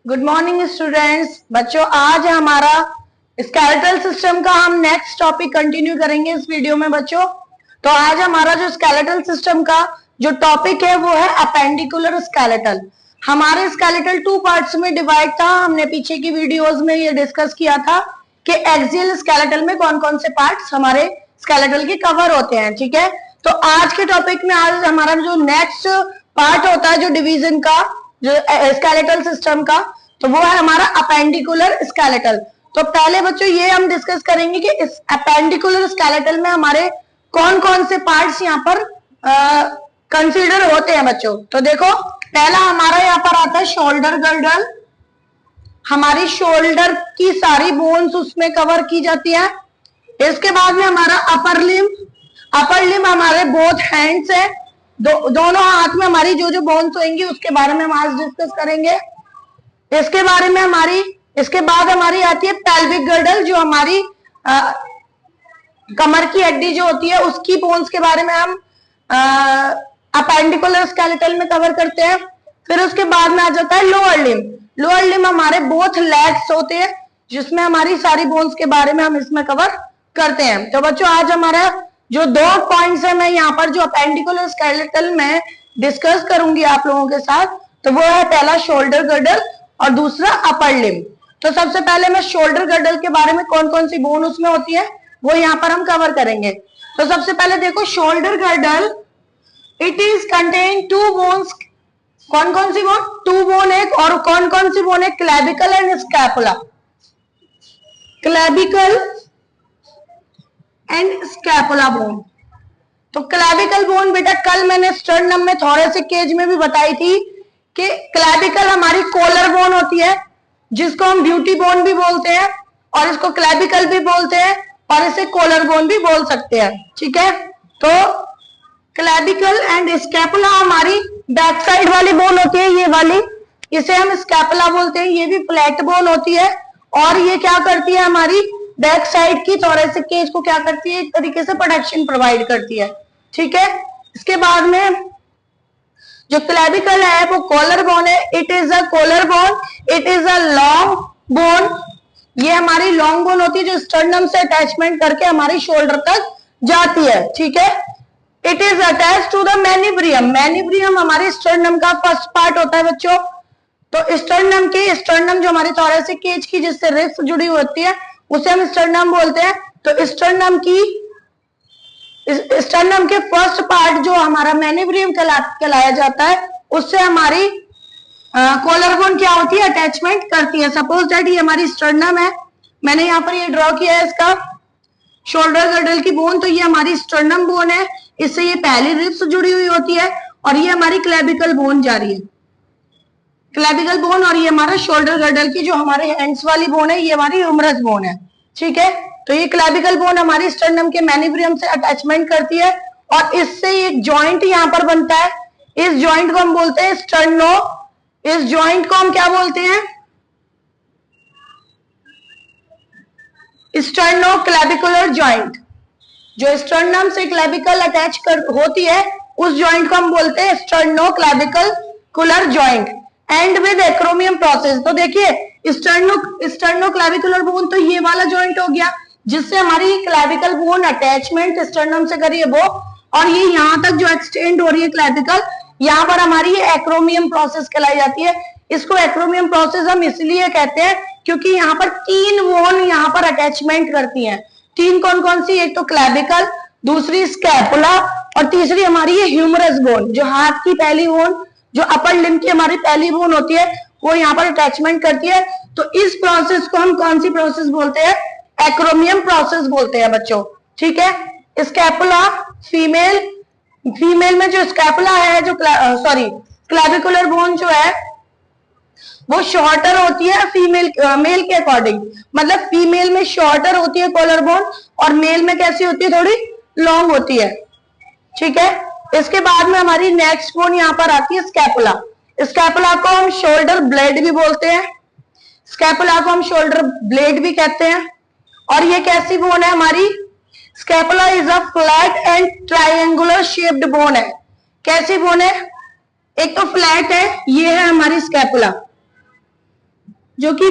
Good morning students. बच्चों, आज हमारा स्केलेटल सिस्टम का हम नेक्स्ट टॉपिक कंटिन्यू करेंगे इस वीडियो में। बच्चों, तो आज हमारा जो स्केलेटल सिस्टम का जो टॉपिक है वो है अपेंडिकुलर स्केलेटल। हमारे स्केलेटल टू पार्ट्स में डिवाइड था। हमने पीछे की वीडियोस में ये डिस्कस किया था कि एक्सियल स्केलेटल में कौन कौन से पार्ट्स हमारे स्केलेटल के कवर होते हैं। ठीक है, तो आज के टॉपिक में आज हमारा जो नेक्स्ट पार्ट होता है जो डिवीजन का, जो स्केलेटल सिस्टम का, तो वो है हमारा अपेंडिकुलर स्केलेटल। तो पहले बच्चों ये हम डिस्कस करेंगे कि इस अपेंडिकुलर स्केलेटल में हमारे कौन कौन से पार्ट्स यहाँ पर कंसीडर होते हैं। बच्चों तो देखो, पहला हमारा यहाँ पर आता है शोल्डर गर्डल। हमारी शोल्डर की सारी बोन्स उसमें कवर की जाती है। इसके बाद में हमारा अपर लिम्ब हमारे बोथ हैंड्स है। दोनों हाथ में हमारी जो जो बोन्स होंगी उसके बारे में हम आज डिस्कस करेंगे। इसके बाद हमारी आती है पेल्विक गर्डल, जो हमारी कमर की हड्डी जो होती है उसकी बोन्स के बारे में हम अपेंडिकुलर स्केलेटल में कवर करते हैं। फिर उसके बाद में आ जाता है लोअर लिम्ब हमारे बोथ लेग्स होते हैं, जिसमें हमारी सारी बोन्स के बारे में हम इसमें कवर करते हैं। तो बच्चों, आज हमारा जो दो पॉइंट्स है मैं यहाँ पर जो अपेंडिकुलर स्केलेटल में डिस्कस करूंगी आप लोगों के साथ, तो वो है पहला शोल्डर गर्डल और दूसरा अपर लिम्ब। तो सबसे पहले मैं शोल्डर गर्डल के बारे में कौन कौन सी बोन उसमें होती है वो यहाँ पर हम कवर करेंगे। तो सबसे पहले देखो, shoulder girdle it is contain two bones. कौन कौन सी बोन? टू बोन एक, और कौन कौन सी बोन है? Clavicle and scapula. Clavicle and scapula bone. तो क्लेविकल बोन बेटा कल मैंने स्टर्नम में थोड़े से केज में भी बताई थी कि क्लेविकल हमारी कॉलर बोन होती है, जिसको हम ब्यूटी बोन भी बोलते हैं, और इसको क्लेविकल भी बोलते हैं, और इसे कॉलर बोन भी बोल सकते हैं। ठीक है, तो क्लेविकल एंड स्कैपुला हमारी बैक साइड वाली बोन होती है, ये वाली, इसे हम स्कैपुला बोलते हैं। ये भी फ्लैट बोन होती है, और ये क्या करती है, हमारी बैक साइड की थोरेसिक केज को क्या करती है, एक तरीके से प्रोटेक्शन प्रोवाइड करती है। ठीक है, इसके बाद में जो क्लेविकल है वो कॉलर बोन है। It is a collar bone, it is a long bone. ये हमारी लॉन्ग बोन होती है जो स्टर्नम से अटैचमेंट करके हमारी शोल्डर तक जाती है। ठीक है, it is attach to the manubrium. Manubrium हमारे स्टर्नम का फर्स्ट पार्ट होता है बच्चों। तो स्टर्नम जो हमारी थोरेसिक केज की जिससे रिब्स जुड़ी होती है उसे हम स्टर्नम बोलते हैं। तो स्टर्नम के फर्स्ट पार्ट जो हमारा मैनिब्रियम कहलाया जाता है, उससे हमारी कॉलर बोन क्या होती है, अटैचमेंट करती है। सपोज दैट ये हमारी स्टर्नम है, मैंने यहाँ पर ये ड्रॉ किया है इसका शोल्डर गर्डल की बोन। तो ये हमारी स्टर्नम बोन है, इससे ये पहली रिब्स जुड़ी हुई होती है, और ये हमारी क्लेविकल बोन जा रही है, क्लेविकल बोन। और ये हमारा शोल्डर गर्डल की जो हमारे हैंड्स वाली बोन है, ये हमारी ह्यूमरस बोन है। ठीक है, तो ये क्लेविकल बोन हमारी स्टर्नम के मैनिब्रियम से अटैचमेंट करती है, और इससे एक जॉइंट यहाँ पर बनता है। इस जॉइंट को हम बोलते हैं स्टर्नो। इस जॉइंट को हम क्या बोलते हैं? Sterno clavicular joint. जो स्टर्नम से क्लेविकल अटैच होती है उस जॉइंट को हम बोलते हैं sterno clavicular joint, and with एक्रोमियम process. तो देखिए, स्टर्नो क्लेविकुलर बोन तो ये वाला जॉइंट हो गया जिससे हमारी क्लेविकल बोन अटैचमेंट स्टर्नम से करी है वो, और ये यहाँ तक जो एक्सटेंड हो रही है क्लेविकल, यहाँ पर हमारी ये एक्रोमियम प्रोसेस कहलाई जाती है। इसको एक्रोमियम प्रोसेस हम इसलिए कहते हैं क्योंकि यहाँ पर तीन बोन यहाँ पर अटैचमेंट करती हैं। तीन कौन कौन सी? एक तो क्लेविकल, दूसरी स्कैपुला, और तीसरी हमारी ये ह्यूमरस बोन, जो हाथ की पहली बोन, जो अपर लिम्ब की हमारी पहली बोन होती है, वो यहाँ पर अटैचमेंट करती है। तो इस प्रोसेस को हम कौन सी प्रोसेस बोलते हैं? एक्रोमियम प्रोसेस बोलते हैं बच्चों। ठीक है, स्कैपुला फीमेल में जो स्कैपुला है, जो क्लेविकुलर बोन जो है वो शॉर्टर होती है मेल के अकॉर्डिंग। मतलब फीमेल में शॉर्टर होती है कॉलर बोन, और मेल में कैसी होती है? थोड़ी लॉन्ग होती है। ठीक है, इसके बाद में हमारी नेक्स्ट बोन यहाँ पर आती है स्कैपुला। स्कैपुला को हम शोल्डर ब्लेड भी बोलते हैं, स्कैपुला को हम शोल्डर ब्लेड भी कहते हैं। और ये कैसी बोन है हमारी? Scapula is a flat and triangular shaped bone है। कैसी बोन है? एक तो फ्लैट है, ये है हमारी स्कैपुला, जो कि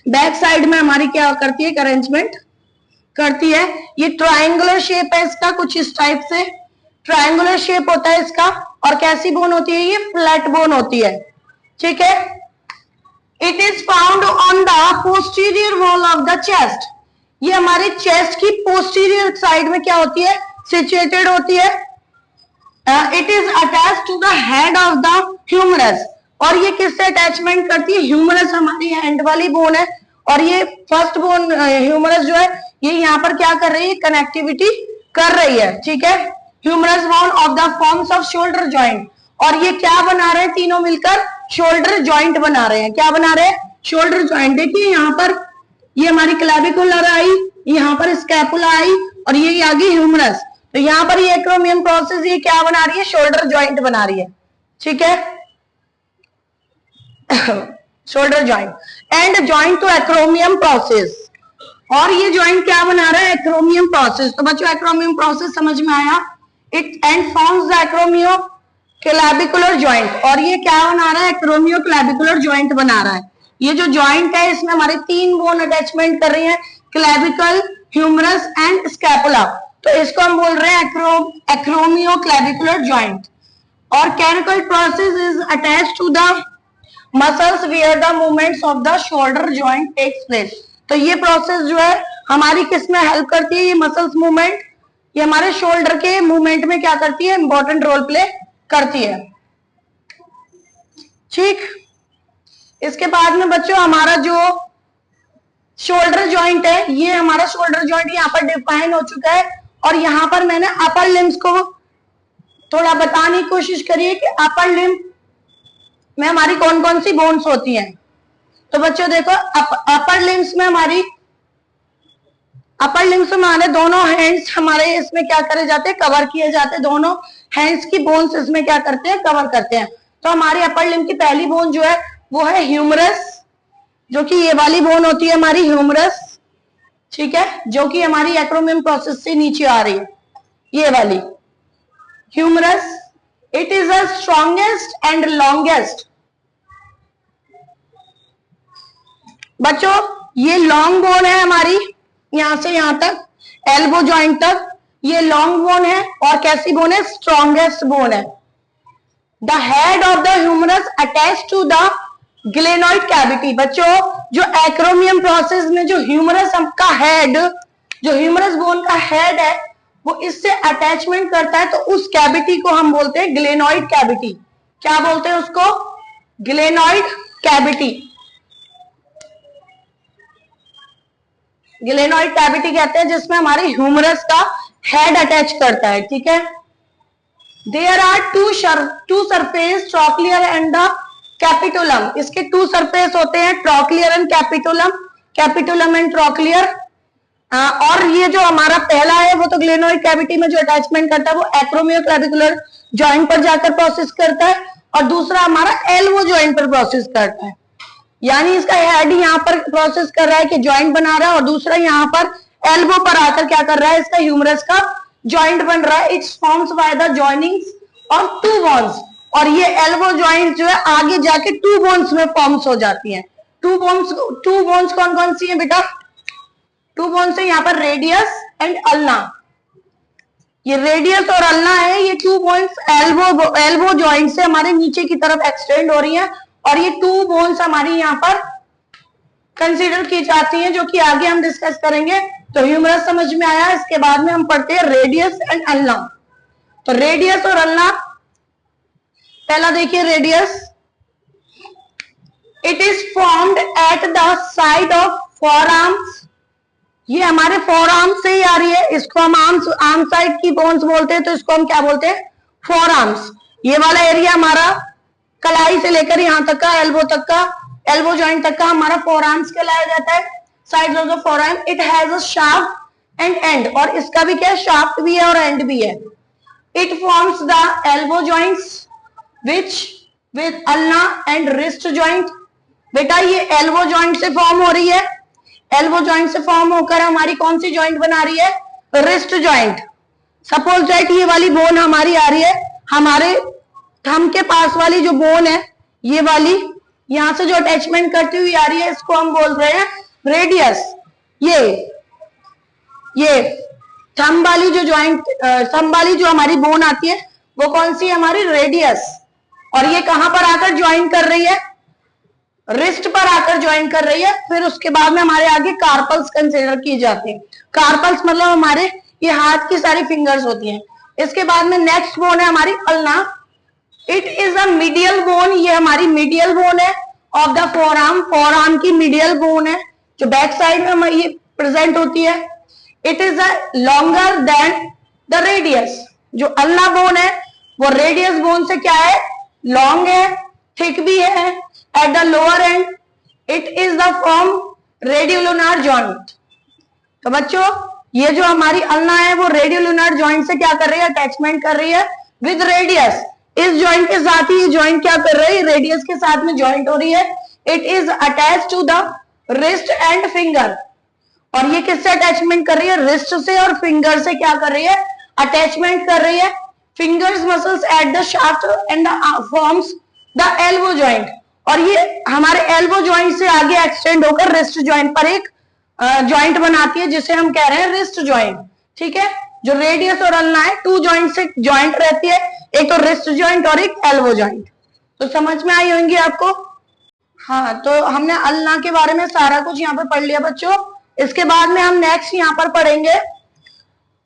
बैक साइड में हमारी क्या करती है, अरेंजमेंट करती है। ये ट्रायंगुलर शेप है इसका, कुछ इस टाइप से ट्रायंगुलर शेप होता है इसका। और कैसी बोन होती है, ये फ्लैट बोन होती है, ठीक है। It is found on the posterior wall of the chest. ये हमारे चेस्ट की पोस्टीरियर साइड में क्या होती है, सिचुएटेड होती है। It is attach to the head of the humerus. और ये किससे अटैचमेंट करती है, ह्यूमरस हमारी हैंड वाली बोन है। और ये फर्स्ट बोन ह्यूमरस जो है ये यहाँ पर क्या कर रही है, कनेक्टिविटी कर रही है, ठीक है। Humerus bone of the forms of shoulder joint. और ये क्या बना रहे हैं, तीनों मिलकर शोल्डर जॉइंट बना रहे हैं। क्या बना रहे हैं, शोल्डर जॉइंट। देखिए यहाँ पर ये हमारी क्लैविकुलर आई, यहाँ पर स्कैपुला आई और ये आ गई ह्यूमरस। तो यहाँ पर ये एक्रोमियम प्रोसेस ये क्या बना रही है, शोल्डर जॉइंट बना रही है, ठीक है। Shoulder joint and joint to acromion process. और ये जॉइंट क्या बना रहा है, एक्रोमियम प्रोसेस। तो बच्चों एक्रोमियम प्रोसेस समझ में आया। It and forms the acromio clavicular joint. और ये क्या बना रहा है, एक्रोमियो क्लैविकुलर जॉइंट बना रहा है। ये जो जॉइंट है इसमें हमारे 3 बोन अटैचमेंट कर रही है, क्लैविकल, ह्यूमरस एंड स्कैपुला। तो इसको हम बोल रहे हैं एक्रोमियो क्लैविकुलर जॉइंट। और conical process is attached to the muscles where the movements of the shoulder joint takes place. तो ये प्रोसेस जो है हमारी किस में हेल्प करती है, ये मसल्स मूवमेंट, ये हमारे शोल्डर के मूवमेंट में क्या करती है, इंपॉर्टेंट रोल प्ले करती है, ठीक। इसके बाद में बच्चों हमारा जो शोल्डर जॉइंट है, ये हमारा शोल्डर जॉइंट यहाँ पर डिफाइन हो चुका है। और यहाँ पर मैंने अपर लिम्स को थोड़ा बताने की कोशिश करी है कि अपर लिम्ब में हमारी कौन कौन सी बोन्स होती हैं। तो बच्चों देखो अपर लिम्स में हमारे दोनों हैंड्स हमारे इसमें क्या करे जाते हैं, कवर किए जाते हैं। दोनों हैंड्स की बोन्स इसमें क्या करते हैं, कवर करते हैं। तो हमारे अपर लिम्ब की पहली बोन जो है वो है ह्यूमरस, जो कि ये वाली बोन होती है हमारी ह्यूमरस, ठीक है, जो कि हमारी एक्रोमियम प्रोसेस से नीचे आ रही है, ये वाली humerus. It is the strongest and longest. बच्चों ये लॉन्ग बोन है हमारी, यहां से यहां तक एल्बो जॉइंट तक ये लॉन्ग बोन है। और कैसी बोन है, स्ट्रॉन्गेस्ट बोन है। The head of the humerus attach to the glenoid cavity. बच्चों जो एक्रोमियम प्रोसेस में जो ह्यूमरस का हेड, जो ह्यूमरस बोन का हेड है वो इससे अटैचमेंट करता है, तो उस कैविटी को हम बोलते हैं ग्लेनोइड कैविटी। क्या बोलते हैं उसको, ग्लेनोइड कैविटी। ग्लेनोइड कैविटी कहते हैं जिसमें हमारे ह्यूमरस का हेड अटैच करता है, ठीक है। There are two surface, trochlear and the capitulum. इसके 2 सरफेस होते हैं, trochlear and capitulum, capitulum and trochlear. और ये जो हमारा पहला है वो तो ग्लेनोइड कैविटी में जो अटैचमेंट करता है वो एक्रोमियो क्लैविकुलर जॉइंट पर जाकर प्रोसेस करता है। और दूसरा हमारा एल्बो जॉइंट पर प्रोसेस करता है। यानी इसका हेड यहाँ पर प्रोसेस कर रहा है कि जॉइंट बना रहा है, और दूसरा यहाँ पर एल्बो पर आकर क्या कर रहा है, इसका ह्यूमरस का जॉइंट बन रहा है। It's forms by the joinings of 2 bones. और ये एल्बो जॉइंट जो है आगे जाके 2 बोन्स में फॉर्म्स हो जाती हैं। 2 बोन्स कौन कौन सी है बेटा, 2 बोन्स है यहाँ पर रेडियस एंड अल्ना। ये रेडियस और अल्ना है, ये 2 बोन्स एल्बो जॉइंट से हमारे नीचे की तरफ एक्सटेंड हो रही है। और ये 2 बोन्स हमारी यहाँ पर कंसीडर की जाती हैं, जो कि आगे हम डिस्कस करेंगे। तो ह्यूमरस समझ में आया। इसके बाद में हम पढ़ते हैं रेडियस एंड अल्ना। तो रेडियस और अल्ना, पहला देखिए radius. It is formed at the side of forearms. ये हमारे फोरआर्म से ही आ रही है। इसको हम आर्म साइड की बोन्स बोलते हैं, तो इसको हम क्या बोलते हैं, फोरआर्म्स। ये वाला एरिया हमारा कलाई से लेकर यहाँ तक का, एल्बो तक का, एल्बो जॉइंट तक का हमारा फोरआर्म्स कहलाया जाता है, sides of the forearm. It has a shaft and and. और इसका भी क्या है, शाफ्ट भी है और एंड भी है। It forms the elbow joints which with ulna and wrist joint. बेटा ये एल्बो जॉइंट से फॉर्म हो रही है, एल्बो जॉइंट से फॉर्म होकर हमारी कौन सी जॉइंट बना रही है, रिस्ट जॉइंट। सपोज दैट ये वाली बोन हमारी आ रही है, हमारे थंब के पास वाली जो बोन है ये वाली, यहां से जो अटैचमेंट करती हुई आ रही है इसको हम बोल रहे हैं रेडियस। ये थंब वाली जो जॉइंट, थंब वाली जो हमारी बोन आती है वो कौन सी है? हमारी रेडियस। और ये कहां पर आकर ज्वाइन कर रही है? रिस्ट पर आकर ज्वाइन कर रही है। फिर उसके बाद में हमारे आगे कार्पल्स कंसीडर किए जाते हैं। कार्पल्स मतलब हमारे ये हाथ की सारी फिंगर्स होती हैं। इसके बाद में नेक्स्ट बोन है हमारी ulna. It is a medial bone, ये हमारी मीडियल बोन है ऑफ द फोरआर्म। फोरआर्म की मीडियल बोन है जो बैक साइड में ये प्रेजेंट होती है। It is a longer than the radius. जो अल्ना बोन है वो रेडियस बोन से क्या है? लॉन्ग है, थिक भी है। At the lower end it is the form radioulnar joint. तो बच्चों ये जो हमारी अल्ना है वो रेडियोलुनार जॉइंट से क्या कर रही है? अटैचमेंट कर रही है विद रेडियस। इस जॉइंट के साथ ही ये जॉइंट क्या कर रही है? रेडियस के साथ में जॉइंट हो रही है। It is attach to the wrist and finger. और ये किससे अटैचमेंट कर रही है? रिस्ट से और फिंगर से क्या कर रही है? अटैचमेंट कर रही है। Fingers muscles at the shaft and forms the elbow joint. और ये हमारे एल्बो जॉइंट से आगे एक्सटेंड होकर रिस्ट जॉइंट पर एक जॉइंट बनाती है जिसे हम कह रहे हैं रिस्ट जॉइंट। ठीक है, जो रेडियस और अल्ना है टू जॉइंट से जॉइंट रहती है, एक तो रिस्ट जॉइंट और एक एल्बो जॉइंट। तो समझ में आई होंगी आपको? हाँ, तो हमने अल्ना के बारे में सारा कुछ यहाँ पर पढ़ लिया बच्चों। इसके बाद में हम नेक्स्ट यहाँ पर पढ़ेंगे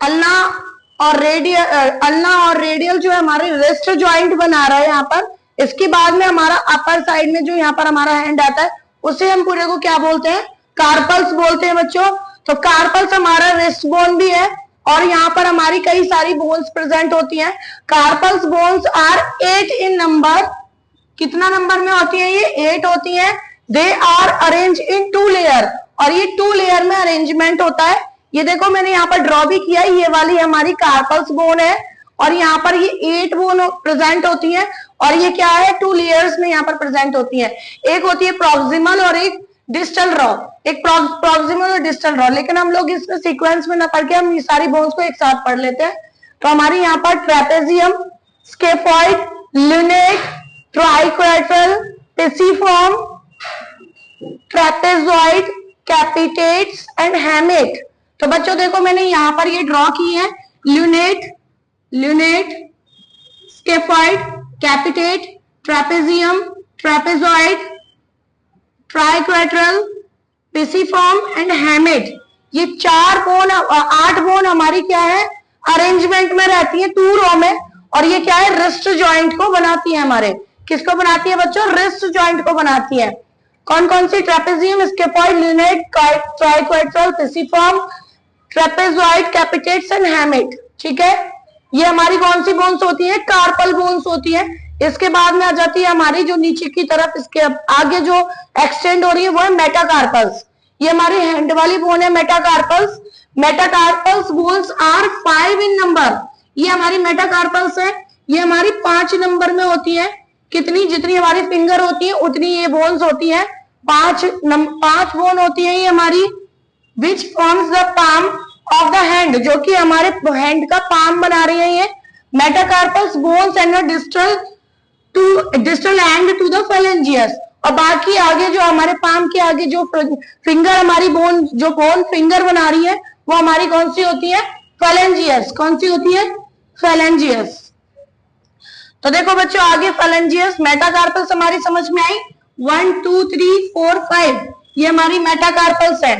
अल्ना और रेडियल जो है हमारे रिस्ट जॉइंट बना रहा है यहाँ पर। इसके बाद में हमारा अपर साइड में जो यहाँ पर हमारा हैंड आता है उसे हम पूरे को क्या बोलते हैं? कार्पल्स बोलते हैं बच्चों। तो कार्पल्स हमारा रिस्ट बोन भी है और यहाँ पर हमारी कई सारी बोन्स प्रेजेंट होती हैं। Carpals bones are 8 in number. कितना नंबर में होती है? ये 8 होती हैं। They are arrange in 2 layer. और ये 2 लेयर में अरेंजमेंट होता है। ये देखो मैंने यहाँ पर ड्रॉ भी किया है, ये वाली हमारी कार्पल्स बोन है और यहाँ पर ये 8 बोन प्रेजेंट होती है। और ये क्या है? 2 लेयर्स में यहाँ पर प्रेजेंट होती है। एक होती है प्रॉक्सिमल और एक डिस्टल रॉ। एक प्रॉक्सिमल और डिस्टल रॉ। लेकिन हम लोग इसमें सीक्वेंस में ना पढ़ के हम ये सारी बोन्स को एक साथ पढ़ लेते हैं। तो हमारी यहाँ पर trapezium, scaphoid, lunate, triquetral, pisiform, trapezoid, capitates and hamate. तो बच्चों देखो मैंने यहाँ पर ये ड्रॉ की है। Lunate, scaphoid, capitate, trapezium, trapezoid, triquetral, pisiform and hamate. ये 8 बोन हमारी क्या है? अरेंजमेंट में रहती है 2 रो में। और ये क्या है? रिस्ट जॉइंट को बनाती है हमारे। किसको बनाती है बच्चों? रिस्ट जॉइंट को बनाती है। कौन कौन सी? Trapezium, scaphoid, lunate, triquetral, pisiform, trapezoid, capitates and hamate. ठीक है, ये हमारी कौन सी बोन्स होती है? कार्पल बोन्स होती है। इसके बाद में आ जाती है हमारी जो नीचे की तरफ इसके आगे जो एक्सटेंड हो रही है वो है मेटाकार्पल्स। ये हमारी हैंड वाली बोन है metacarpals. Metacarpals bones are 5 in number. ये हमारी मेटाकार्पल्स है, ये हमारी 5 नंबर में होती है। कितनी? जितनी हमारी फिंगर होती है उतनी ये बोन्स होती है। 5 बोन होती है ये हमारी। Which forms the palm of the hand, जो कि हमारे हैंड का पाम बना रही है ये। Metacarpals bones and distal end to the phalanges. और बाकी आगे जो हमारे पाम के आगे जो फिंगर हमारी जो बोन फिंगर बना रही है वो हमारी कौन सी होती है? फेलेंजियस। कौन सी होती है? फेलेंजियस। तो देखो बच्चों आगे फेलेंजियस, मेटाकार्पल्स हमारी समझ में आई। 1 2 3 4 5 ये हमारी मेटाकार्पल्स है।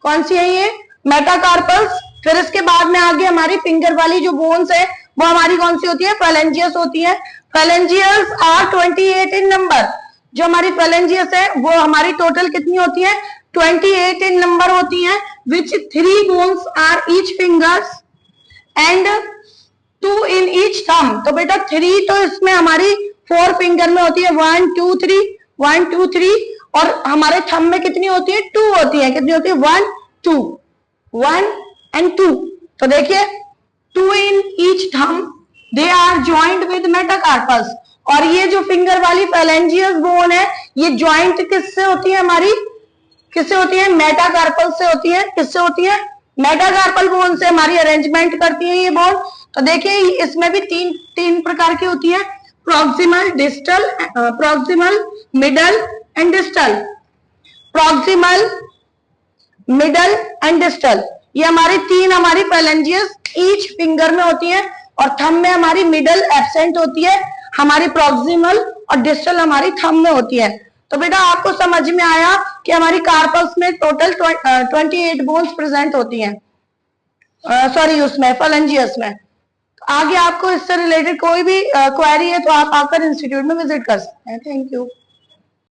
कौन सी है ये? मेटाकार्पल्स। फिर इसके बाद में आगे हमारी फिंगर वाली जो बोन्स है वो हमारी कौन सी होती है? फेलेंजियस होती है। फेलेंजियस आर 28 इन नंबर। जो हमारी फेलेंजियस है वो हमारी टोटल कितनी होती है? 28 इन नंबर होती है। Which 3 bones are each fingers and 2 in each thumb. तो बेटा 3 तो इसमें हमारी 4 फिंगर में होती है। 1 2 3 1 2 3। और हमारे थंब में कितनी होती है? 2 होती है। कितनी होती है? 1 2 1 एंड 2। तो देखिए 2 in each thumb, they are joint with metacarpals. और ये जो फिंगर वाली फेलेंजियस बोन है ये ज्वाइंट किससे होती है? हमारी किससे होती है? मेटाकार्पल से होती है। किससे होती है? मेटाकार्पल बोन से हमारी अरेंजमेंट करती है ये बोन। तो देखिए इसमें भी तीन प्रकार की होती है, proximal, distal, proximal, middle and distal, proximal, middle and distal, ये हमारी तीन हमारी फेलेंजियस ईच फिंगर में होती है और थंब में हमारी मिडल एब्सेंट होती है, हमारी प्रॉक्सिमल और डिस्टल हमारी थंब में होती है। तो बेटा आपको समझ में आया कि हमारी कार्पस में टोटल 28 बोन्स प्रेजेंट होती हैं, सॉरी उसमें फेलेंजियस में। आगे आपको इससे रिलेटेड कोई भी क्वेरी है तो आप आकर इंस्टीट्यूट में विजिट कर सकते हैं। Thank you.